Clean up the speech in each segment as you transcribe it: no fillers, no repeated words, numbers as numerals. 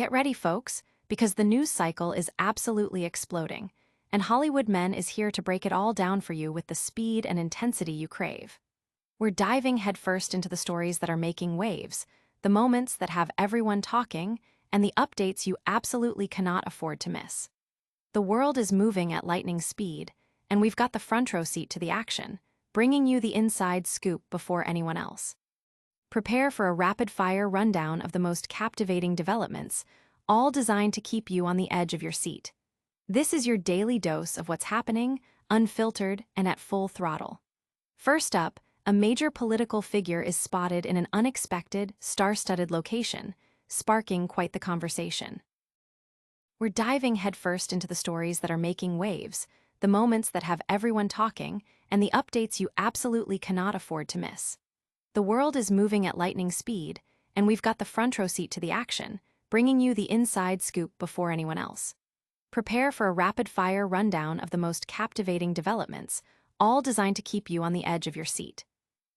Get ready, folks, because the news cycle is absolutely exploding, and Hollywood Men is here to break it all down for you with the speed and intensity you crave. We're diving headfirst into the stories that are making waves, the moments that have everyone talking, and the updates you absolutely cannot afford to miss. The world is moving at lightning speed, and we've got the front row seat to the action, bringing you the inside scoop before anyone else. Prepare for a rapid-fire rundown of the most captivating developments, all designed to keep you on the edge of your seat. This is your daily dose of what's happening, unfiltered and at full throttle. First up, a major political figure is spotted in an unexpected, star-studded location, sparking quite the conversation. We're diving headfirst into the stories that are making waves, the moments that have everyone talking, and the updates you absolutely cannot afford to miss. The world is moving at lightning speed, and we've got the front row seat to the action, bringing you the inside scoop before anyone else. Prepare for a rapid-fire rundown of the most captivating developments, all designed to keep you on the edge of your seat.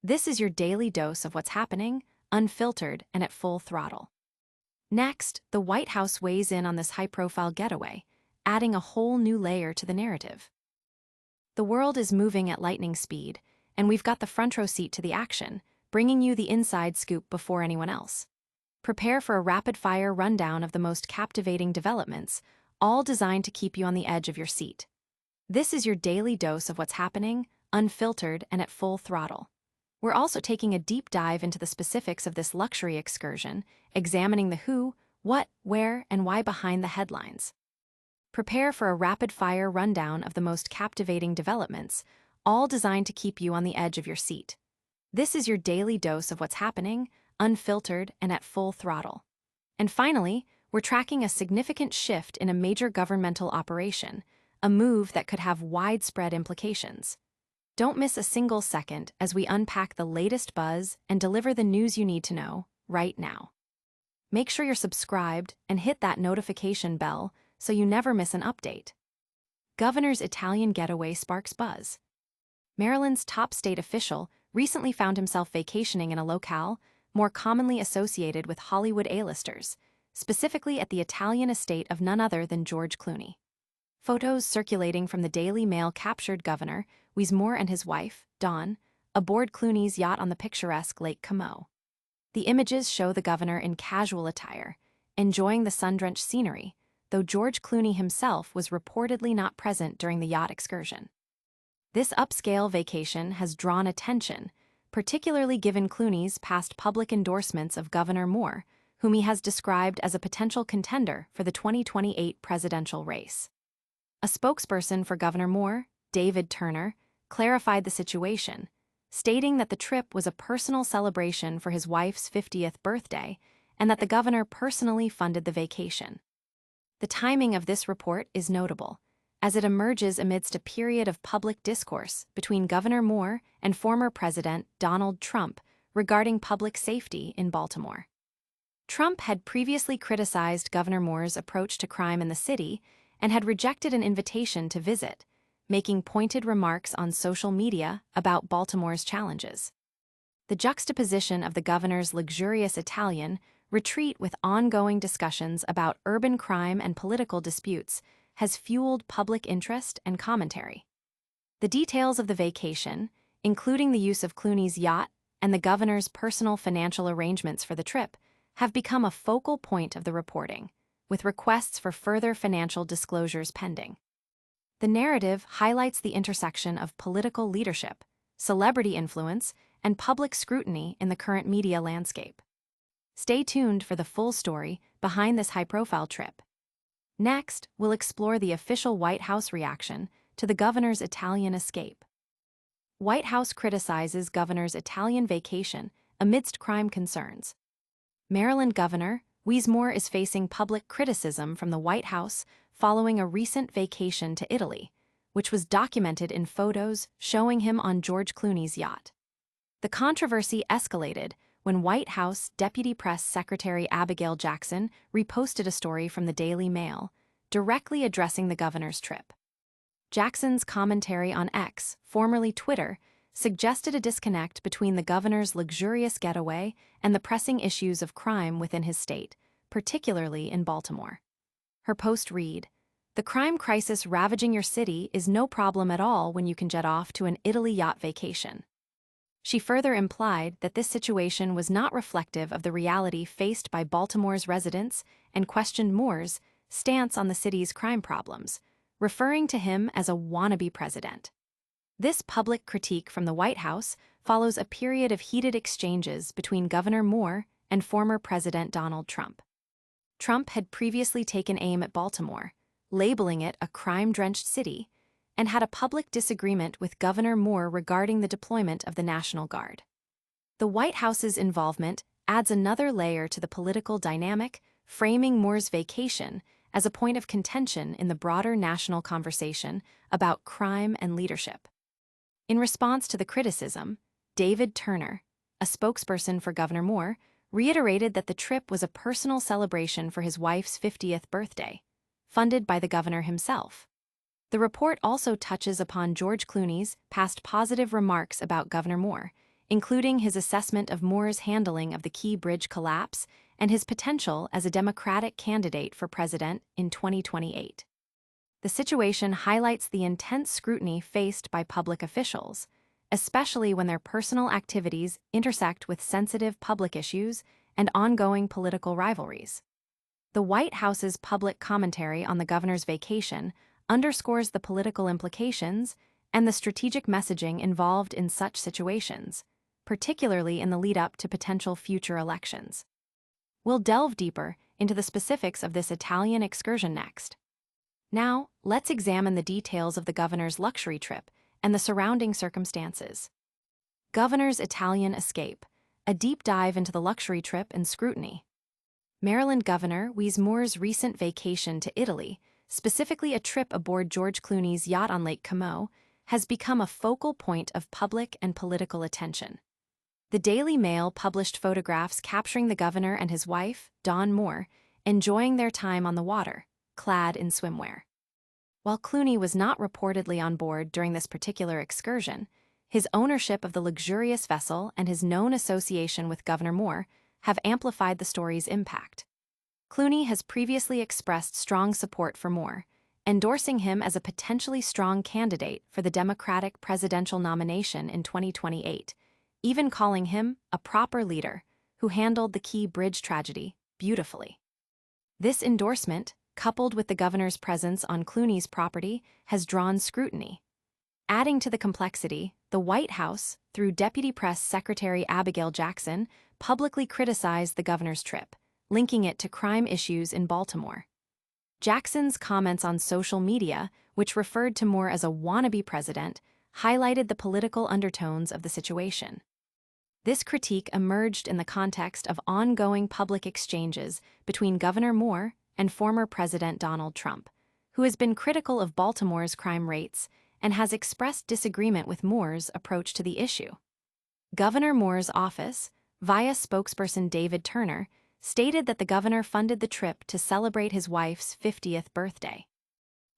This is your daily dose of what's happening, unfiltered and at full throttle. Next, the White House weighs in on this high-profile getaway, adding a whole new layer to the narrative. The world is moving at lightning speed, and we've got the front row seat to the action, bringing you the inside scoop before anyone else. Prepare for a rapid-fire rundown of the most captivating developments, all designed to keep you on the edge of your seat. This is your daily dose of what's happening, unfiltered and at full throttle. We're also taking a deep dive into the specifics of this luxury excursion, examining the who, what, where, and why behind the headlines. Prepare for a rapid-fire rundown of the most captivating developments, all designed to keep you on the edge of your seat. This is your daily dose of what's happening, unfiltered and at full throttle. And finally, we're tracking a significant shift in a major governmental operation, a move that could have widespread implications. Don't miss a single second as we unpack the latest buzz and deliver the news you need to know right now. Make sure you're subscribed and hit that notification bell so you never miss an update. Governor's Italian getaway sparks buzz. Maryland's top state official recently found himself vacationing in a locale more commonly associated with Hollywood A-listers, specifically at the Italian estate of none other than George Clooney. Photos circulating from the Daily Mail captured Governor Weismore and his wife, Dawn, aboard Clooney's yacht on the picturesque Lake Como. The images show the governor in casual attire, enjoying the sun-drenched scenery, though George Clooney himself was reportedly not present during the yacht excursion. This upscale vacation has drawn attention, particularly given Clooney's past public endorsements of Governor Moore, whom he has described as a potential contender for the 2028 presidential race. A spokesperson for Governor Moore, David Turner, clarified the situation, stating that the trip was a personal celebration for his wife's 50th birthday and that the governor personally funded the vacation. The timing of this report is notable, as it emerges amidst a period of public discourse between Governor Moore and former President Donald Trump regarding public safety in Baltimore. Trump had previously criticized Governor Moore's approach to crime in the city and had rejected an invitation to visit, making pointed remarks on social media about Baltimore's challenges. The juxtaposition of the governor's luxurious Italian retreat with ongoing discussions about urban crime and political disputes has fueled public interest and commentary. The details of the vacation, including the use of Clooney's yacht and the governor's personal financial arrangements for the trip, have become a focal point of the reporting, with requests for further financial disclosures pending. The narrative highlights the intersection of political leadership, celebrity influence, and public scrutiny in the current media landscape. Stay tuned for the full story behind this high-profile trip. Next, we'll explore the official White House reaction to the governor's Italian escape. White House criticizes governor's Italian vacation amidst crime concerns. Maryland Governor Weismore is facing public criticism from the White House following a recent vacation to Italy, which was documented in photos showing him on George Clooney's yacht. The controversy escalated when White House Deputy Press Secretary Abigail Jackson reposted a story from the Daily Mail, directly addressing the governor's trip. Jackson's commentary on X, formerly Twitter, suggested a disconnect between the governor's luxurious getaway and the pressing issues of crime within his state, particularly in Baltimore. Her post read, "The crime crisis ravaging your city is no problem at all when you can jet off to an Italy yacht vacation." She further implied that this situation was not reflective of the reality faced by Baltimore's residents and questioned Moore's stance on the city's crime problems, referring to him as a wannabe president. This public critique from the White House follows a period of heated exchanges between Governor Moore and former President Donald Trump. Trump had previously taken aim at Baltimore, labeling it a crime-drenched city, and had a public disagreement with Governor Moore regarding the deployment of the National Guard. The White House's involvement adds another layer to the political dynamic, framing Moore's vacation as a point of contention in the broader national conversation about crime and leadership. In response to the criticism, David Turner, a spokesperson for Governor Moore, reiterated that the trip was a personal celebration for his wife's 50th birthday, funded by the governor himself. The report also touches upon George Clooney's past positive remarks about Governor Moore, including his assessment of Moore's handling of the Key Bridge collapse and his potential as a Democratic candidate for president in 2028. The situation highlights the intense scrutiny faced by public officials, especially when their personal activities intersect with sensitive public issues and ongoing political rivalries. The White House's public commentary on the governor's vacation underscores the political implications and the strategic messaging involved in such situations, particularly in the lead-up to potential future elections. We'll delve deeper into the specifics of this Italian excursion next. Now, let's examine the details of the governor's luxury trip and the surrounding circumstances. Governor's Italian escape, a deep dive into the luxury trip and scrutiny. Maryland Governor Moore's recent vacation to Italy, specifically a trip aboard George Clooney's yacht on Lake Como, has become a focal point of public and political attention. The Daily Mail published photographs capturing the governor and his wife, Dawn Moore, enjoying their time on the water, clad in swimwear. While Clooney was not reportedly on board during this particular excursion, his ownership of the luxurious vessel and his known association with Governor Moore have amplified the story's impact. Clooney has previously expressed strong support for Moore, endorsing him as a potentially strong candidate for the Democratic presidential nomination in 2028, even calling him a proper leader who handled the Key Bridge tragedy beautifully. This endorsement, coupled with the governor's presence on Clooney's property, has drawn scrutiny. Adding to the complexity, the White House, through Deputy Press Secretary Abigail Jackson, publicly criticized the governor's trip, linking it to crime issues in Baltimore. Jackson's comments on social media, which referred to Moore as a wannabe president, highlighted the political undertones of the situation. This critique emerged in the context of ongoing public exchanges between Governor Moore and former President Donald Trump, who has been critical of Baltimore's crime rates and has expressed disagreement with Moore's approach to the issue. Governor Moore's office, via spokesperson David Turner, stated that the governor funded the trip to celebrate his wife's 50th birthday.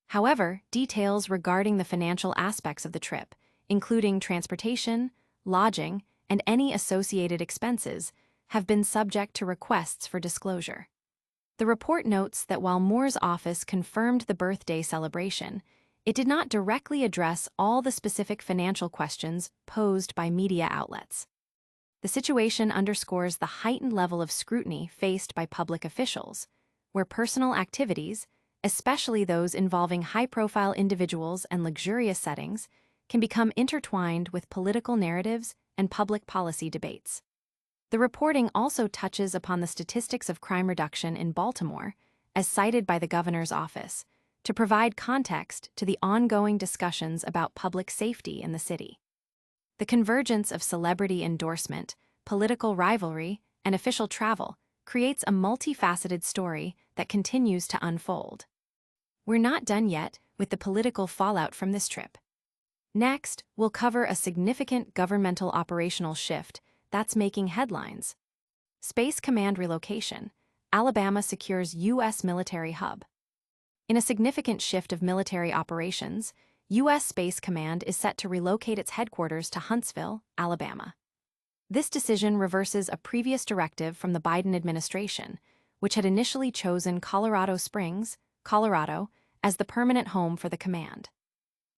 However, details regarding the financial aspects of the trip, including transportation, lodging, and any associated expenses, have been subject to requests for disclosure. The report notes that while Moore's office confirmed the birthday celebration, it did not directly address all the specific financial questions posed by media outlets. The situation underscores the heightened level of scrutiny faced by public officials, where personal activities, especially those involving high-profile individuals and luxurious settings, can become intertwined with political narratives and public policy debates. The reporting also touches upon the statistics of crime reduction in Baltimore, as cited by the governor's office, to provide context to the ongoing discussions about public safety in the city. The convergence of celebrity endorsement, political rivalry, and official travel creates a multifaceted story that continues to unfold. We're not done yet with the political fallout from this trip. Next, we'll cover a significant governmental operational shift that's making headlines. Space Command relocation. Alabama secures U.S. military hub. In a significant shift of military operations, U.S. Space Command is set to relocate its headquarters to Huntsville, Alabama. This decision reverses a previous directive from the Biden administration, which had initially chosen Colorado Springs, Colorado, as the permanent home for the command.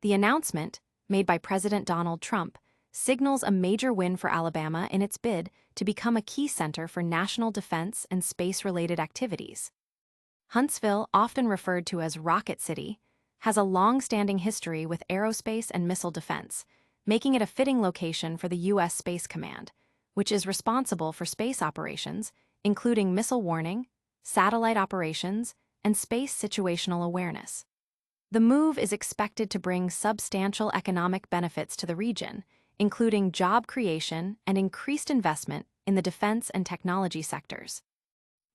The announcement, made by President Donald Trump, signals a major win for Alabama in its bid to become a key center for national defense and space-related activities. Huntsville, often referred to as Rocket City, has a long-standing history with aerospace and missile defense, making it a fitting location for the U.S. Space Command, which is responsible for space operations, including missile warning, satellite operations, and space situational awareness. The move is expected to bring substantial economic benefits to the region, including job creation and increased investment in the defense and technology sectors.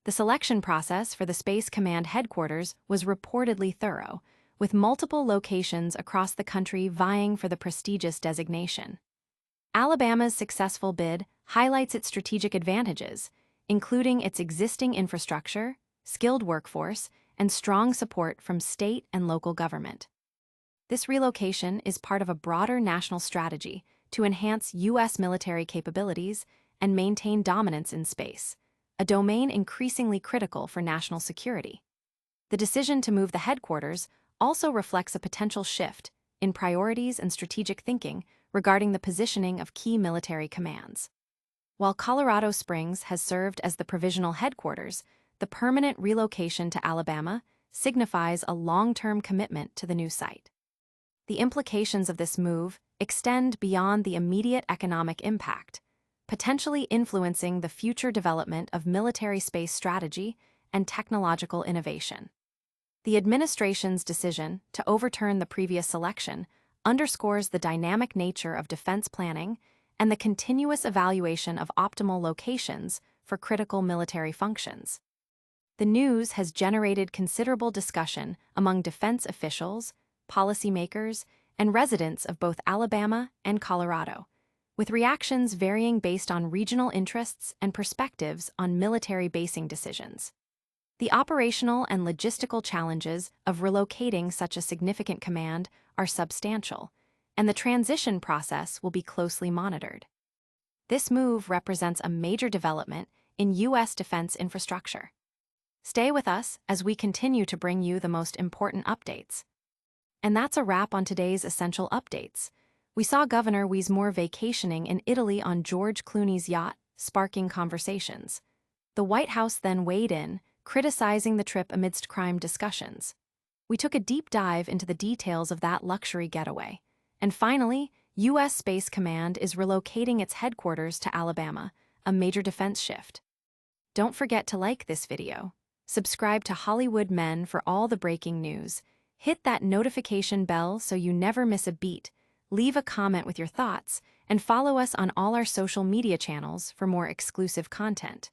The selection process for the Space Command headquarters was reportedly thorough, with multiple locations across the country vying for the prestigious designation. Alabama's successful bid highlights its strategic advantages, including its existing infrastructure, skilled workforce, and strong support from state and local government. This relocation is part of a broader national strategy to enhance U.S. military capabilities and maintain dominance in space, a domain increasingly critical for national security. The decision to move the headquarters also reflects a potential shift in priorities and strategic thinking regarding the positioning of key military commands. While Colorado Springs has served as the provisional headquarters, the permanent relocation to Alabama signifies a long-term commitment to the new site. The implications of this move extend beyond the immediate economic impact, potentially influencing the future development of military space strategy and technological innovation. The administration's decision to overturn the previous selection underscores the dynamic nature of defense planning and the continuous evaluation of optimal locations for critical military functions. The news has generated considerable discussion among defense officials, policymakers, and residents of both Alabama and Colorado, with reactions varying based on regional interests and perspectives on military basing decisions. The operational and logistical challenges of relocating such a significant command are substantial, and the transition process will be closely monitored. This move represents a major development in U.S. defense infrastructure. Stay with us as we continue to bring you the most important updates. And that's a wrap on today's Essential Updates. We saw Governor Weismore vacationing in Italy on George Clooney's yacht, sparking conversations. The White House then weighed in, criticizing the trip amidst crime discussions. We took a deep dive into the details of that luxury getaway. And finally, U.S. Space Command is relocating its headquarters to Alabama, a major defense shift. Don't forget to like this video. Subscribe to Hollywood Men for all the breaking news. Hit that notification bell so you never miss a beat. Leave a comment with your thoughts, and follow us on all our social media channels for more exclusive content.